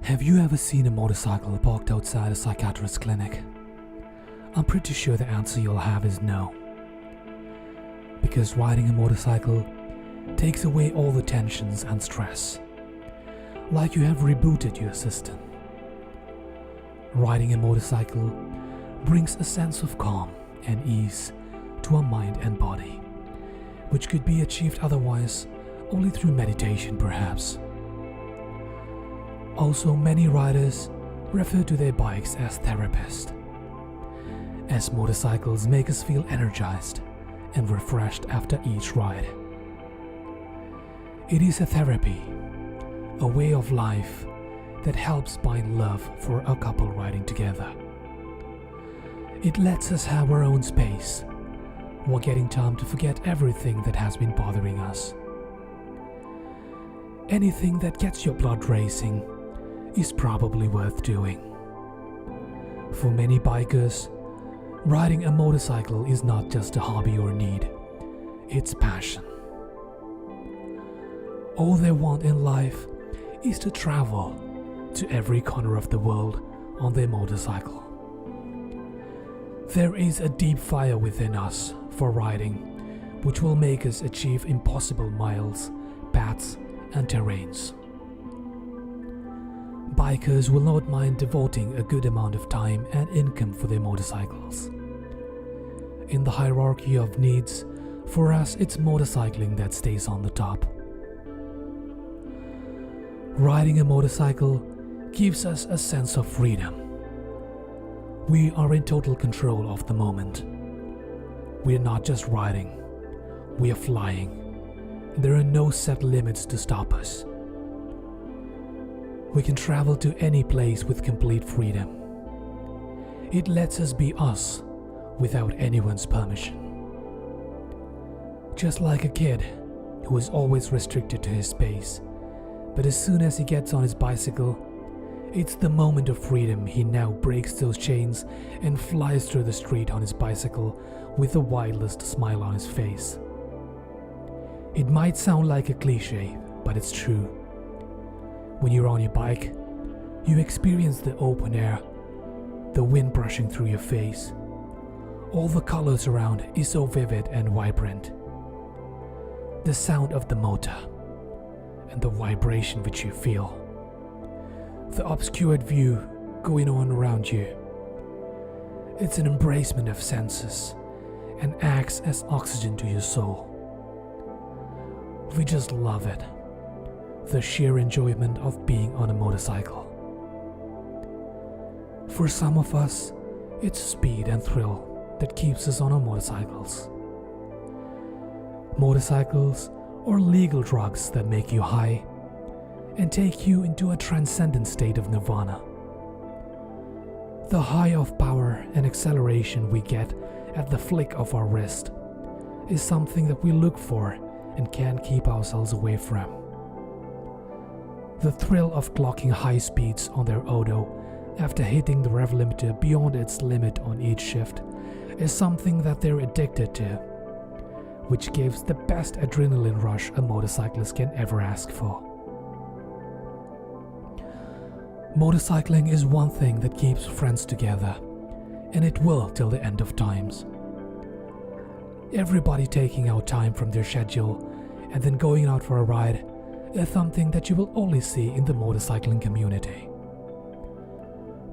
Have you ever seen a motorcycle parked outside a psychiatrist's clinic? I'm pretty sure the answer you'll have is no. Because riding a motorcycle takes away all the tensions and stress, like you have rebooted your system. Riding a motorcycle brings a sense of calm and ease to our mind and body, which could be achieved otherwise only through meditation perhaps. Also, many riders refer to their bikes as therapists, as motorcycles make us feel energized and refreshed after each ride. It is a therapy, a way of life that helps bind love for a couple riding together. It lets us have our own space while getting time to forget everything that has been bothering us. Anything that gets your blood racing is probably worth doing. For many bikers, riding a motorcycle is not just a hobby or need, it's passion. All they want in life is to travel to every corner of the world on their motorcycle. There is a deep fire within us for riding, which will make us achieve impossible miles, paths, and terrains. Bikers will not mind devoting a good amount of time and income for their motorcycles. In the hierarchy of needs, for us it's motorcycling that stays on the top. Riding a motorcycle gives us a sense of freedom. We are in total control of the moment. We are not just riding, we are flying. There are no set limits to stop us. We can travel to any place with complete freedom. It lets us be us without anyone's permission. Just like a kid who is always restricted to his space, but as soon as he gets on his bicycle, it's the moment of freedom. He now breaks those chains and flies through the street on his bicycle with the wildest smile on his face. It might sound like a cliche, but it's true. When you're on your bike, you experience the open air, the wind brushing through your face. All the colors around is so vivid and vibrant. The sound of the motor and the vibration which you feel. The obscured view going on around you. It's an embracement of senses and acts as oxygen to your soul. We just love it. The sheer enjoyment of being on a motorcycle. For some of us, it's speed and thrill that keeps us on our motorcycles. Motorcycles are legal drugs that make you high and take you into a transcendent state of nirvana. The high of power and acceleration we get at the flick of our wrist is something that we look for and can't keep ourselves away from. The thrill of clocking high speeds on their auto after hitting the rev limiter beyond its limit on each shift is something that they're addicted to, which gives the best adrenaline rush a motorcyclist can ever ask for. Motorcycling is one thing that keeps friends together, and it will till the end of times. Everybody taking out time from their schedule and then going out for a ride is something that you will only see in the motorcycling community.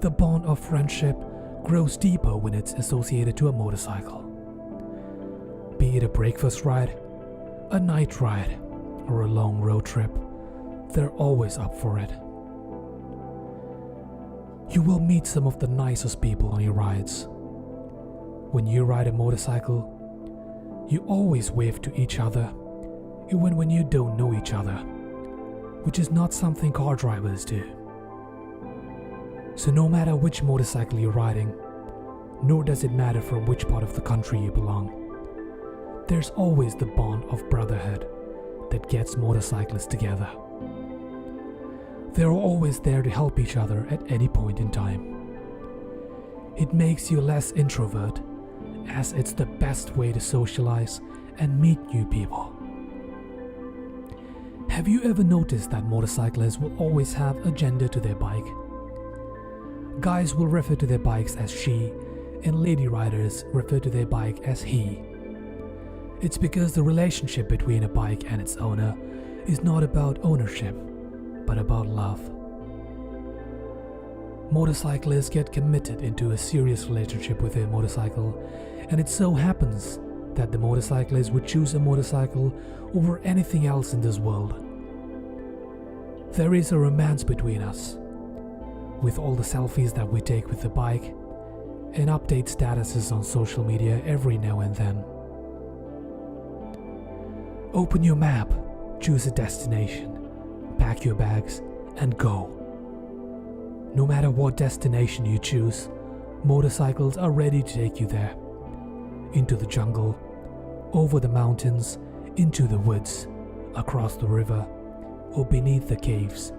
The bond of friendship grows deeper when it's associated to a motorcycle. Be it a breakfast ride, a night ride, or a long road trip, they're always up for it. You will meet some of the nicest people on your rides. When you ride a motorcycle, you always wave to each other, even when you don't know each other, which is not something car drivers do. So no matter which motorcycle you're riding, nor does it matter from which part of the country you belong, there's always the bond of brotherhood that gets motorcyclists together. They're always there to help each other at any point in time. It makes you less introvert, as it's the best way to socialize and meet new people. Have you ever noticed that motorcyclists will always have a gender to their bike? Guys will refer to their bikes as she, and lady riders refer to their bike as he. It's because the relationship between a bike and its owner is not about ownership, but about love. Motorcyclists get committed into a serious relationship with their motorcycle, and it so happens that the motorcyclist would choose a motorcycle over anything else in this world. There is a romance between us, with all the selfies that we take with the bike and update statuses on social media every now and then. Open your map, choose a destination, pack your bags and go. No matter what destination you choose, motorcycles are ready to take you there. Into the jungle, over the mountains, into the woods, across the river, or beneath the caves.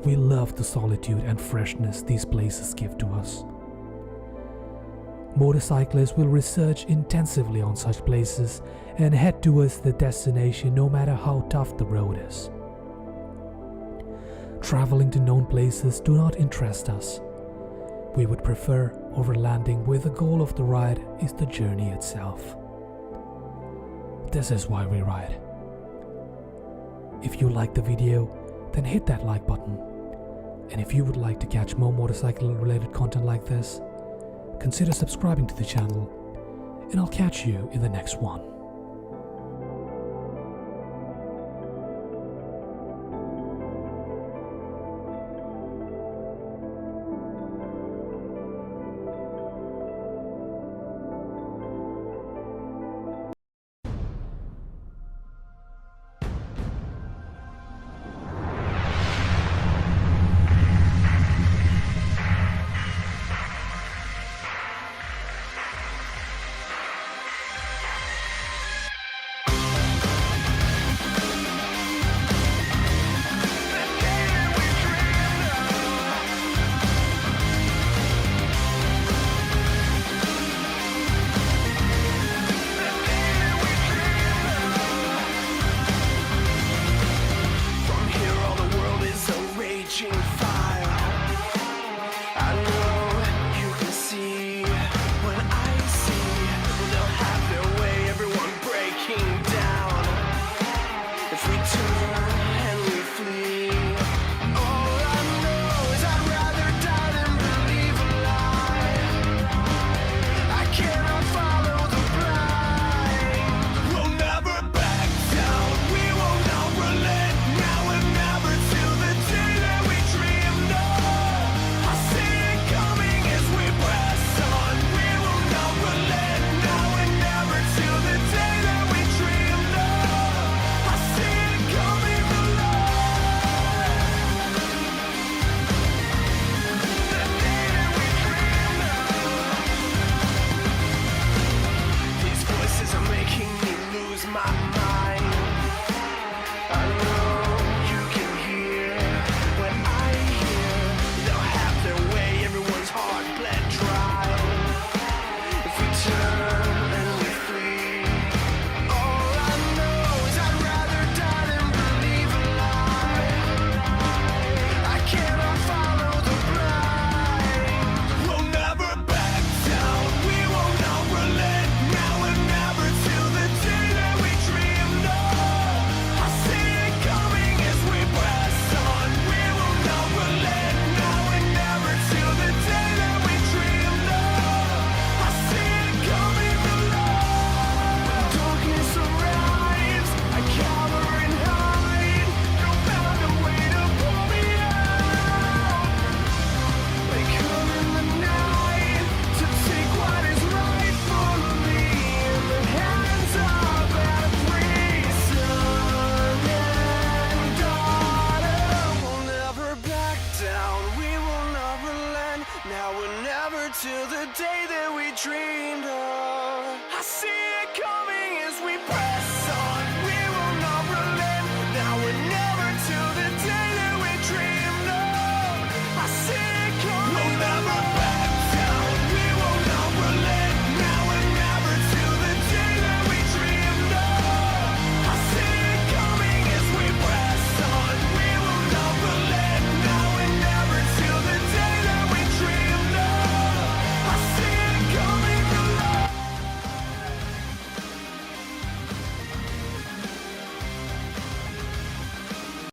We love the solitude and freshness these places give to us. Motorcyclists will research intensively on such places and head towards the destination no matter how tough the road is. Traveling to known places do not interest us. We would prefer overlanding where the goal of the ride is the journey itself. This is why we ride. If you liked the video, then hit that like button. And if you would like to catch more motorcycle related content like this, consider subscribing to the channel, and I'll catch you in the next one.